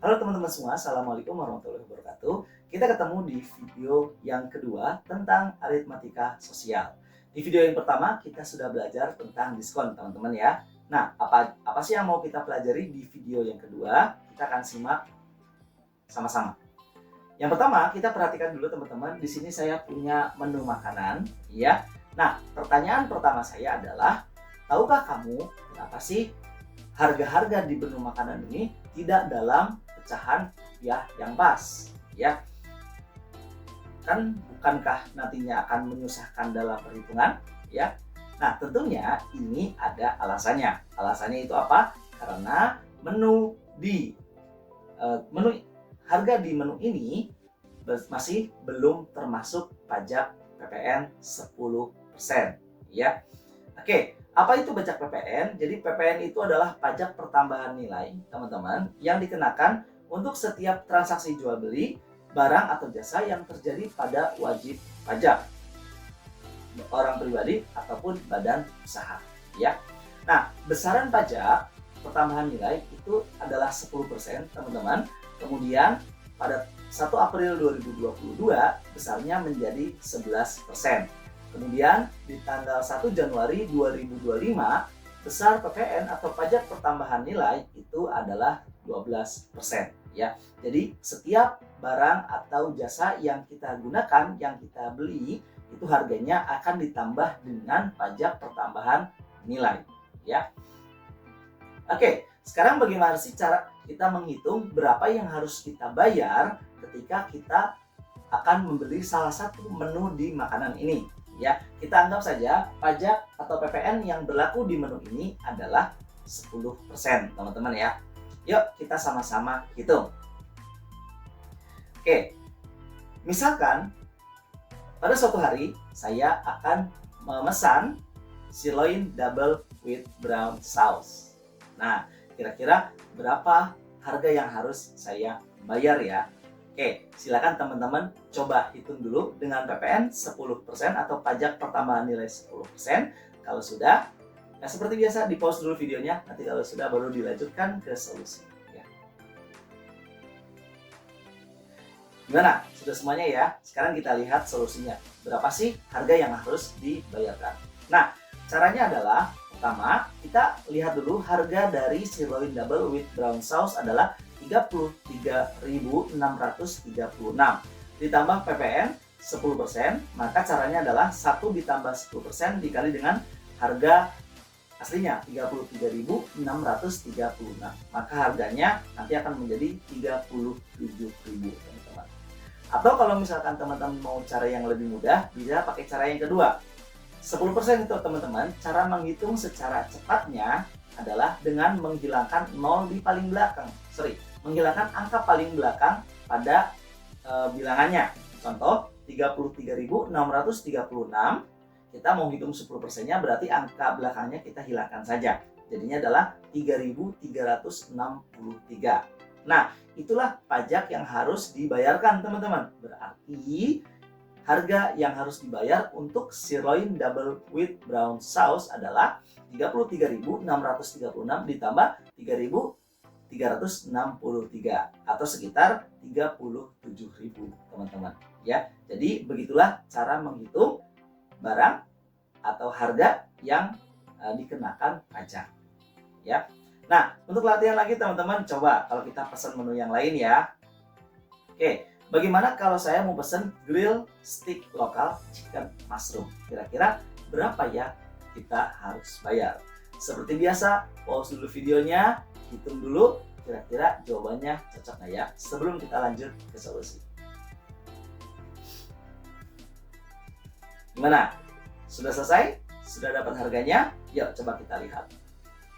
Halo teman-teman semua, Assalamualaikum warahmatullahi wabarakatuh. Kita ketemu di video yang kedua tentang aritmatika sosial. Di video yang pertama kita sudah belajar tentang diskon teman-teman ya. Nah, apa sih yang mau kita pelajari di video yang kedua? Kita akan simak sama-sama. Yang pertama, kita perhatikan dulu teman-teman, di sini saya punya menu makanan ya. Nah, pertanyaan pertama saya adalah, tahukah kamu kenapa sih harga-harga di menu makanan ini tidak dalam pecahan ya yang pas ya? Kan bukankah nantinya akan menyusahkan dalam perhitungan ya? Nah, tentunya ini ada alasannya. Alasannya itu apa? Karena harga di menu ini masih belum termasuk pajak PPN 10% ya. Oke, apa itu pajak PPN? Jadi PPN itu adalah pajak pertambahan nilai, teman-teman, yang dikenakan untuk setiap transaksi jual beli barang atau jasa yang terjadi pada wajib pajak orang pribadi ataupun badan usaha, ya. Nah, besaran pajak pertambahan nilai itu adalah 10%, teman-teman. Kemudian pada 1 April 2022 besarnya menjadi 11%. Kemudian di tanggal 1 Januari 2025 besar PPN atau pajak pertambahan nilai itu adalah 12% ya. Jadi setiap barang atau jasa yang kita gunakan, yang kita beli, itu harganya akan ditambah dengan pajak pertambahan nilai ya. Oke, sekarang bagaimana sih cara kita menghitung berapa yang harus kita bayar ketika kita akan membeli salah satu menu di makanan ini ya? Kita anggap saja pajak atau PPN yang berlaku di menu ini adalah 10%, teman-teman ya. Yuk kita sama-sama hitung. Oke, misalkan pada suatu hari saya akan memesan sirloin double with brown sauce. Nah, kira-kira berapa harga yang harus saya bayar ya? Oke, silakan teman-teman coba hitung dulu dengan PPN 10% atau pajak pertambahan nilai 10%. Kalau sudah, ya seperti biasa di pause dulu videonya, nanti kalau sudah baru dilanjutkan ke solusi. Ya. Gimana? Sudah semuanya ya? Sekarang kita lihat solusinya. Berapa sih harga yang harus dibayarkan? Nah, caranya adalah pertama, kita lihat dulu harga dari sirloin double with brown sauce adalah 33.636 ditambah PPN 10%, maka caranya adalah 1 ditambah 10% dikali dengan harga aslinya 33.636, maka harganya nanti akan menjadi 37.000, teman-teman. Atau kalau misalkan teman-teman mau cara yang lebih mudah, bisa pakai cara yang kedua. 10% itu teman-teman, cara menghitung secara cepatnya adalah dengan menghilangkan 0 di paling belakang. Menghilangkan angka paling belakang pada bilangannya. Contoh 33.636, kita mau hitung 10%-nya berarti angka belakangnya kita hilangkan saja. Jadinya adalah 3.363. Nah, itulah pajak yang harus dibayarkan, teman-teman. Berarti harga yang harus dibayar untuk sirloin double with brown sauce adalah 33.636 ditambah 3.363 atau sekitar 37.000, teman-teman ya. Jadi begitulah cara menghitung barang atau harga yang dikenakan pajak ya. Nah, untuk latihan lagi teman-teman, coba kalau kita pesan menu yang lain ya. Oke, bagaimana kalau saya mau pesan grill stick lokal chicken mushroom? Kira-kira berapa ya kita harus bayar? Seperti biasa, pause dulu videonya, hitung dulu kira-kira jawabannya cocok nggak ya sebelum kita lanjut ke solusi. Gimana? Sudah selesai? Sudah dapat harganya? Yuk coba kita lihat.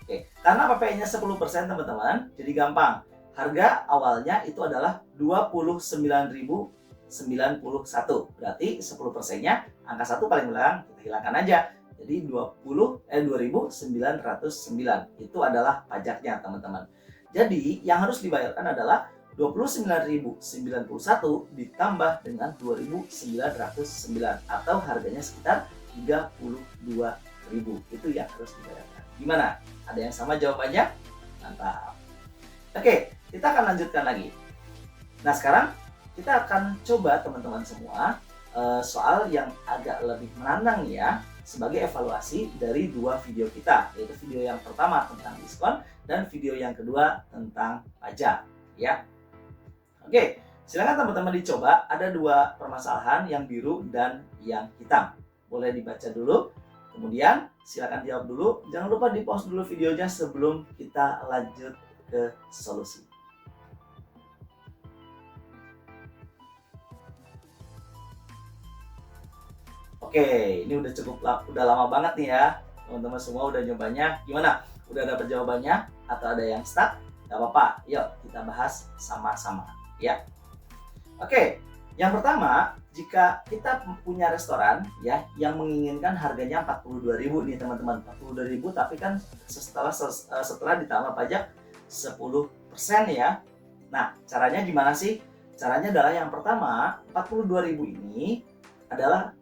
Oke, karena PPN-nya 10%, teman-teman, jadi gampang. Harga awalnya itu adalah 29.091. Berarti 10%-nya angka 1 paling belakang kita hilangkan aja. Jadi 2.909 itu adalah pajaknya, teman-teman. Jadi yang harus dibayarkan adalah 29.091 ditambah dengan 2.909 atau harganya sekitar 32.000. Itu yang harus dibayarkan. Gimana? Ada yang sama jawabannya? Mantap. Oke, kita akan lanjutkan lagi. Nah, sekarang kita akan coba teman-teman semua soal yang agak lebih menantang ya, sebagai evaluasi dari dua video kita, yaitu video yang pertama tentang diskon dan video yang kedua tentang pajak ya. Oke, silakan teman-teman dicoba. Ada dua permasalahan, yang biru dan yang hitam. Boleh dibaca dulu, kemudian silakan jawab dulu. Jangan lupa di pause dulu videonya sebelum kita lanjut ke solusi. Oke, ini udah lama banget nih ya. Teman-teman semua udah nyobanya. Gimana? Udah dapat jawabannya atau ada yang stuck? Gak apa-apa. Yuk kita bahas sama-sama ya. Oke, yang pertama, jika kita punya restoran ya yang menginginkan harganya 42.000 nih teman-teman. 42.000 tapi kan setelah ditambah pajak 10% ya. Nah, caranya gimana sih? Caranya adalah yang pertama, 42.000 ini adalah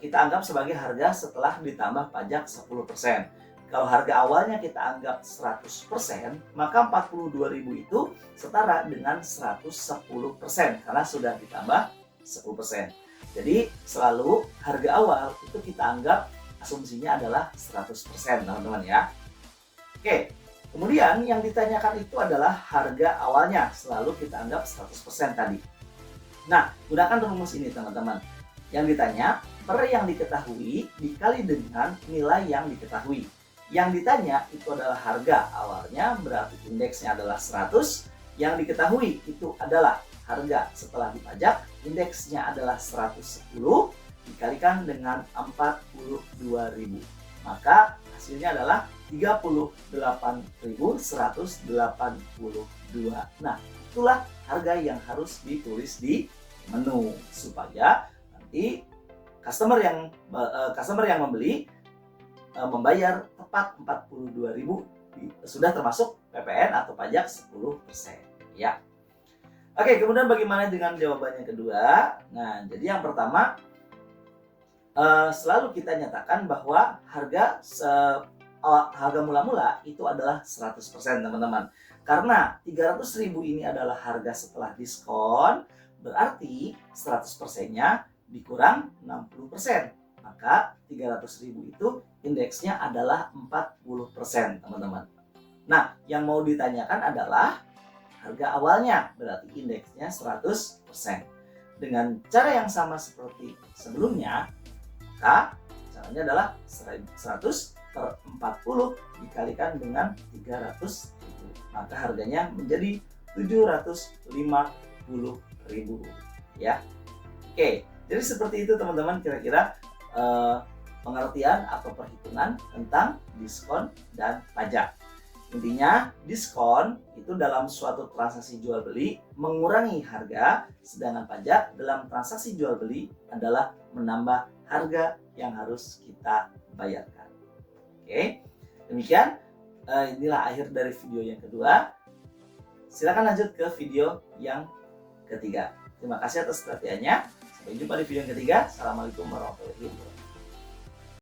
kita anggap sebagai harga setelah ditambah pajak 10%. Kalau harga awalnya kita anggap 100%, maka 42.000 itu setara dengan 110% karena sudah ditambah 10%. Jadi selalu harga awal itu kita anggap asumsinya adalah 100% teman-teman ya. Oke, kemudian yang ditanyakan itu adalah harga awalnya, selalu kita anggap 100% tadi. Nah, gunakan rumus ini teman-teman. Yang ditanya per yang diketahui dikali dengan nilai yang diketahui. Yang ditanya itu adalah harga awalnya, berarti indeksnya adalah 100. Yang diketahui itu adalah harga setelah dipajak, indeksnya adalah 110 dikalikan dengan 42.000. Maka hasilnya adalah 38.182. Nah, itulah harga yang harus ditulis di menu supaya nanti customer yang membeli membayar tepat 42.000 sudah termasuk PPN atau pajak 10% ya. Oke, kemudian bagaimana dengan jawaban yang kedua? Nah, jadi yang pertama selalu kita nyatakan bahwa harga mula-mula itu adalah 100% teman-teman. Karena 300.000 ini adalah harga setelah diskon, berarti 100%-nya dikurang 60%. Maka 300.000 itu indeksnya adalah 40% teman-teman. Nah, yang mau ditanyakan adalah harga awalnya, berarti indeksnya 100%. Dengan cara yang sama seperti sebelumnya, maka caranya adalah 100 per 40 dikalikan dengan 300.000. Maka harganya menjadi 750.000 ya. Oke, jadi seperti itu teman-teman kira-kira pengertian atau perhitungan tentang diskon dan pajak. Intinya, diskon itu dalam suatu transaksi jual beli mengurangi harga, sedangkan pajak dalam transaksi jual beli adalah menambah harga yang harus kita bayarkan. Oke, demikian inilah akhir dari video yang kedua. Silakan lanjut ke video yang ketiga. Terima kasih atas perhatiannya. Sampai jumpa di video yang ketiga. Assalamualaikum warahmatullahi wabarakatuh.